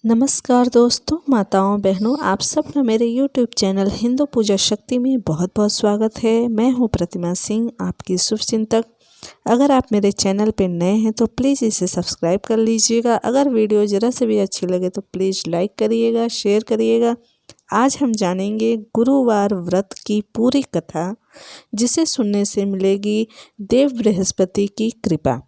नमस्कार दोस्तों, माताओं बहनों, आप सबका मेरे YouTube चैनल हिंदू पूजा शक्ति में बहुत बहुत स्वागत है। मैं हूं प्रतिमा सिंह, आपकी शुभचिंतक। अगर आप मेरे चैनल पे नए हैं तो प्लीज़ इसे सब्सक्राइब कर लीजिएगा। अगर वीडियो ज़रा से भी अच्छी लगे तो प्लीज़ लाइक करिएगा, शेयर करिएगा। आज हम जानेंगे गुरुवार व्रत की पूरी कथा, जिसे सुनने से मिलेगी देव बृहस्पति की कृपा।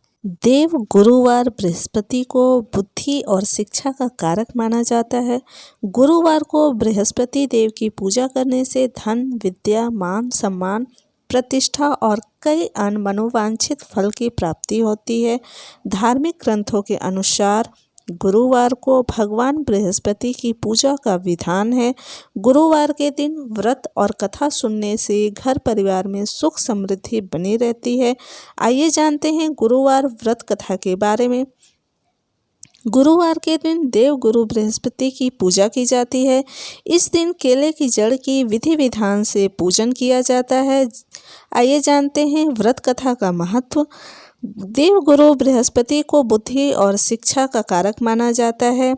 देव गुरुवार बृहस्पति को बुद्धि और शिक्षा का कारक माना जाता है। गुरुवार को बृहस्पति देव की पूजा करने से धन, विद्या, मान सम्मान, प्रतिष्ठा और कई अन्य मनोवांछित फल की प्राप्ति होती है। धार्मिक ग्रंथों के अनुसार गुरुवार को भगवान बृहस्पति की पूजा का विधान है। गुरुवार के दिन व्रत और कथा सुनने से घर परिवार में सुख समृद्धि बनी रहती है। आइए जानते हैं गुरुवार व्रत कथा के बारे में। गुरुवार के दिन देव गुरु बृहस्पति की पूजा की जाती है। इस दिन केले की जड़ की विधि विधान से पूजन किया जाता है। आइए जानते हैं व्रत कथा का महत्व। देव गुरु बृहस्पति को बुद्धि और शिक्षा का कारक माना जाता है।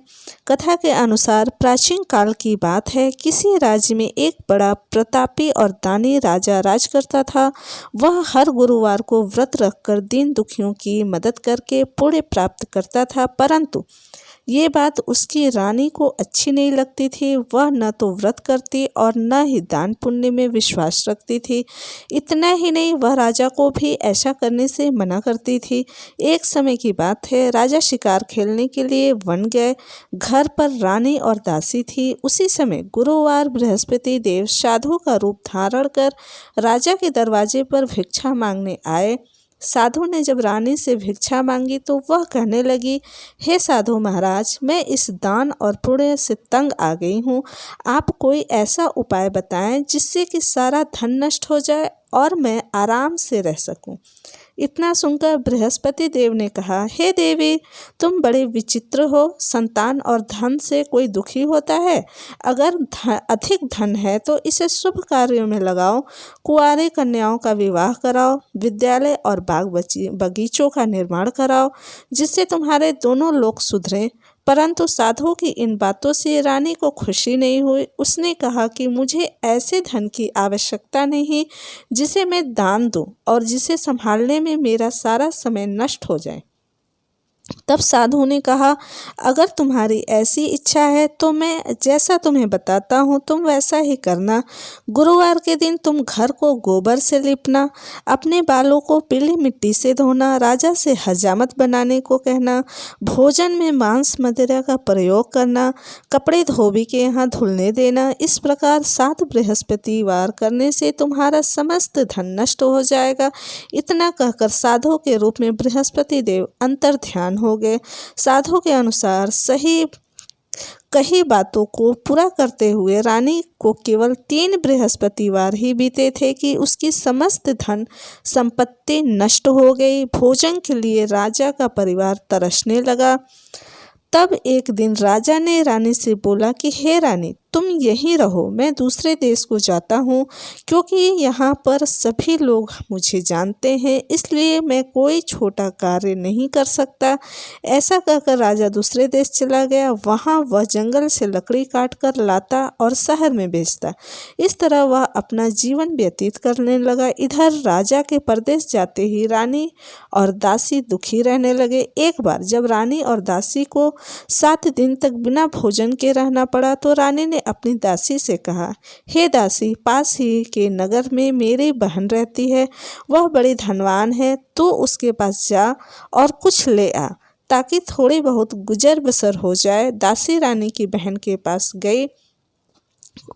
कथा के अनुसार प्राचीन काल की बात है, किसी राज्य में एक बड़ा प्रतापी और दानी राजा राज करता था। वह हर गुरुवार को व्रत रखकर दीन दुखियों की मदद करके पुण्य प्राप्त करता था, परंतु ये बात उसकी रानी को अच्छी नहीं लगती थी। वह न तो व्रत करती और न ही दान पुण्य में विश्वास रखती थी। इतना ही नहीं, वह राजा को भी ऐसा करने से मना करती थी। एक समय की बात है, राजा शिकार खेलने के लिए वन गए। घर पर रानी और दासी थी। उसी समय गुरुवार बृहस्पति देव साधु का रूप धारण कर राजा के दरवाजे पर भिक्षा मांगने आए। साधु ने जब रानी से भिक्षा मांगी तो वह कहने लगी, हे साधु महाराज, मैं इस दान और पुण्य से तंग आ गई हूँ। आप कोई ऐसा उपाय बताएं जिससे कि सारा धन नष्ट हो जाए और मैं आराम से रह सकूं। इतना सुनकर बृहस्पति देव ने कहा, हे देवी, तुम बड़े विचित्र हो। संतान और धन से कोई दुखी होता है? अगर अधिक धन है तो इसे शुभ कार्यों में लगाओ। कुंवारी कन्याओं का विवाह कराओ, विद्यालय और बाग बगीचों का निर्माण कराओ, जिससे तुम्हारे दोनों लोग सुधरें। परंतु साधु की इन बातों से रानी को खुशी नहीं हुई। उसने कहा कि मुझे ऐसे धन की आवश्यकता नहीं जिसे मैं दान दूं और जिसे संभालने में मेरा सारा समय नष्ट हो जाए। तब साधु ने कहा, अगर तुम्हारी ऐसी इच्छा है तो मैं जैसा तुम्हें बताता हूँ तुम वैसा ही करना। गुरुवार के दिन तुम घर को गोबर से लिपना, अपने बालों को पीली मिट्टी से धोना, राजा से हजामत बनाने को कहना, भोजन में मांस मदिरा का प्रयोग करना, कपड़े धोबी के यहाँ धुलने देना। इस प्रकार 7 बृहस्पतिवार करने से तुम्हारा समस्त धन नष्ट हो जाएगा। इतना कहकर साधु के रूप में बृहस्पति देव अंतर ध्यान हो गए। साधु के अनुसार सही कई बातों को पूरा करते हुए रानी को केवल 3 बृहस्पतिवार ही बीते थे कि उसकी समस्त धन संपत्ति नष्ट हो गई। भोजन के लिए राजा का परिवार तरसने लगा। तब एक दिन राजा ने रानी से बोला कि हे रानी, तुम यहीं रहो, मैं दूसरे देश को जाता हूँ, क्योंकि यहाँ पर सभी लोग मुझे जानते हैं, इसलिए मैं कोई छोटा कार्य नहीं कर सकता। ऐसा कहकर राजा दूसरे देश चला गया। वहाँ वह जंगल से लकड़ी काट कर लाता और शहर में बेचता। इस तरह वह अपना जीवन व्यतीत करने लगा। इधर राजा के परदेश जाते ही रानी और दासी दुखी रहने लगे। एक बार जब रानी और दासी को 7 दिन तक बिना भोजन के रहना पड़ा तो रानी ने अपनी दासी से कहा, हे दासी, पास ही के नगर में मेरी बहन रहती है, वह बड़ी धनवान है, तो उसके पास जा और कुछ ले आ ताकि थोड़ी बहुत गुजर बसर हो जाए। दासी रानी की बहन के पास गई।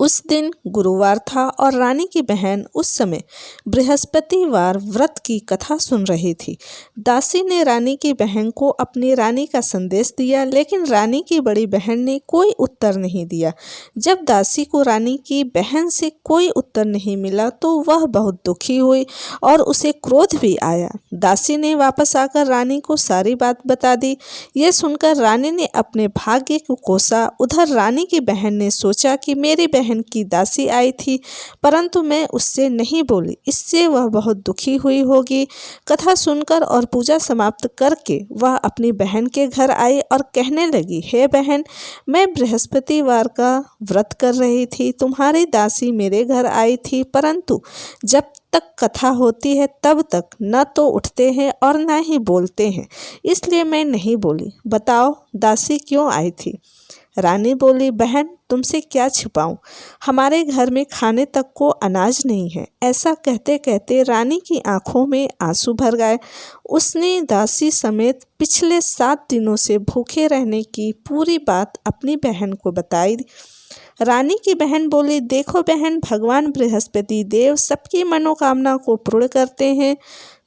उस दिन गुरुवार था और रानी की बहन उस समय बृहस्पतिवार व्रत की कथा सुन रही थी। दासी ने रानी की बहन को अपनी रानी का संदेश दिया, लेकिन रानी की बड़ी बहन ने कोई उत्तर नहीं दिया। जब दासी को रानी की बहन से कोई उत्तर नहीं मिला तो वह बहुत दुखी हुई और उसे क्रोध भी आया। दासी ने वापस आकर रानी को सारी बात बता दी। ये सुनकर रानी ने अपने भाग्य को कोसा। उधर रानी की बहन ने सोचा कि मेरी बहन की दासी आई थी, परंतु मैं उससे नहीं बोली। इससे वह बहुत दुखी हुई होगी। कथा सुनकर और पूजा समाप्त करके वह अपनी बहन के घर आई और कहने लगी, हे बहन, मैं बृहस्पतिवार का व्रत कर रही थी। तुम्हारी दासी मेरे घर आई थी, परंतु जब तक कथा होती है तब तक न तो उठते हैं और न ही बोलते हैं, इसलिए मैं नहीं बोली। बताओ दासी क्यों आई थी? रानी बोली, बहन, तुमसे क्या छिपाऊं, हमारे घर में खाने तक को अनाज नहीं है। ऐसा कहते कहते रानी की आंखों में आंसू भर गए। उसने दासी समेत पिछले 7 दिनों से भूखे रहने की पूरी बात अपनी बहन को बताई। रानी की बहन बोली, देखो बहन, भगवान बृहस्पति देव सबकी मनोकामना को पूर्ण करते हैं।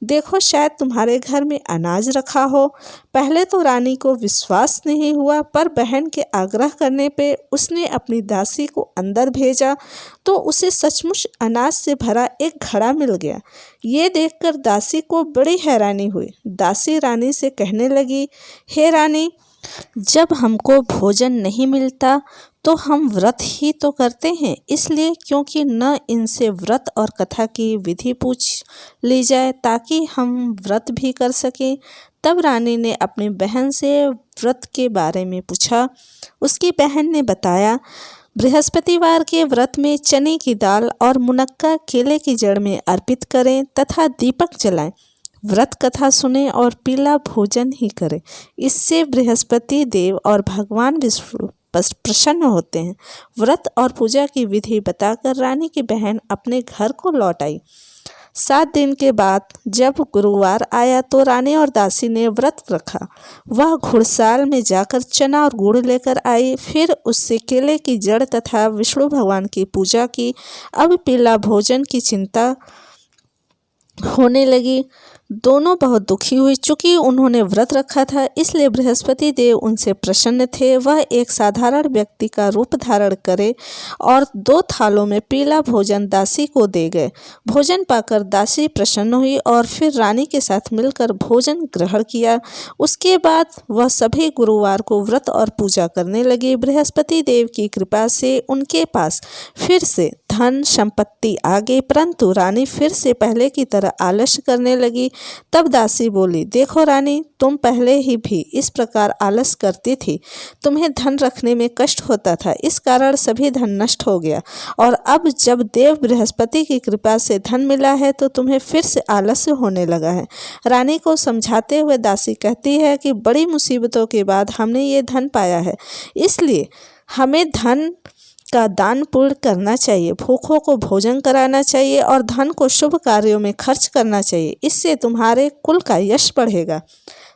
देखो, शायद तुम्हारे घर में अनाज रखा हो। पहले तो रानी को विश्वास नहीं हुआ, पर बहन के आग्रह करने पे उसने अपनी दासी को अंदर भेजा तो उसे सचमुच अनाज से भरा एक घड़ा मिल गया। ये देखकर दासी को बड़ी हैरानी हुई। दासी रानी से कहने लगी, हे रानी, जब हमको भोजन नहीं मिलता तो हम व्रत ही तो करते हैं, इसलिए क्योंकि न इनसे व्रत और कथा की विधि पूछ ली जाए ताकि हम व्रत भी कर सकें। तब रानी ने अपनी बहन से व्रत के बारे में पूछा। उसकी बहन ने बताया, बृहस्पतिवार के व्रत में चने की दाल और मुनक्का केले की जड़ में अर्पित करें तथा दीपक जलाएं। व्रत कथा सुने और पीला भोजन ही करें। इससे बृहस्पति देव और भगवान विष्णु प्रसन्न होते हैं। व्रत और पूजा की विधि बताकर रानी की बहन अपने घर को लौट आई। 7 दिन के बाद जब गुरुवार आया तो रानी और दासी ने व्रत रखा। वह घुड़साल में जाकर चना और गुड़ लेकर आई, फिर उससे केले की जड़ तथा विष्णु भगवान की पूजा की। अब पीला भोजन की चिंता होने लगी। दोनों बहुत दुखी हुई। चूँकि उन्होंने व्रत रखा था, इसलिए बृहस्पति देव उनसे प्रसन्न थे। वह एक साधारण व्यक्ति का रूप धारण करे और 2 थालों में पीला भोजन दासी को दे गए। भोजन पाकर दासी प्रसन्न हुई और फिर रानी के साथ मिलकर भोजन ग्रहण किया। उसके बाद वह सभी गुरुवार को व्रत और पूजा करने लगी। बृहस्पति देव की कृपा से उनके पास फिर से धन संपत्ति आ गई, परंतु रानी फिर से पहले की तरह आलस्य करने लगी। तब दासी बोली, देखो रानी, तुम पहले ही भी इस प्रकार आलस करती थी। तुम्हें धन रखने में कष्ट होता था, इस कारण सभी धन नष्ट हो गया, और अब जब देव बृहस्पति की कृपा से धन मिला है तो तुम्हें फिर से आलस्य होने लगा है। रानी को समझाते हुए दासी कहती है कि बड़ी मुसीबतों के बाद हमने ये धन पाया है, इसलिए हमें धन का दान पुण्य करना चाहिए, भूखों को भोजन कराना चाहिए और धन को शुभ कार्यों में खर्च करना चाहिए। इससे तुम्हारे कुल का यश बढ़ेगा,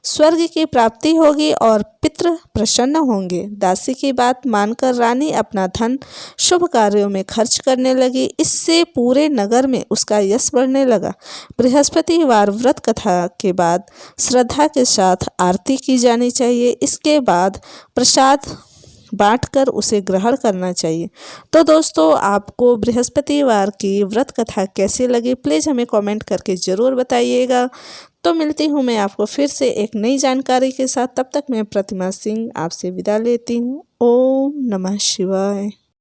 स्वर्ग की प्राप्ति होगी और पितृ प्रसन्न होंगे। दासी की बात मानकर रानी अपना धन शुभ कार्यों में खर्च करने लगी। इससे पूरे नगर में उसका यश बढ़ने लगा। बृहस्पतिवार व्रत कथा के बाद श्रद्धा के साथ आरती की जानी चाहिए। इसके बाद प्रसाद बांटकर उसे ग्रहण करना चाहिए। तो दोस्तों, आपको बृहस्पतिवार की व्रत कथा कैसी लगी, प्लीज़ हमें कमेंट करके ज़रूर बताइएगा। तो मिलती हूँ मैं आपको फिर से एक नई जानकारी के साथ। तब तक मैं प्रतिमा सिंह आपसे विदा लेती हूँ। ओम नमः शिवाय।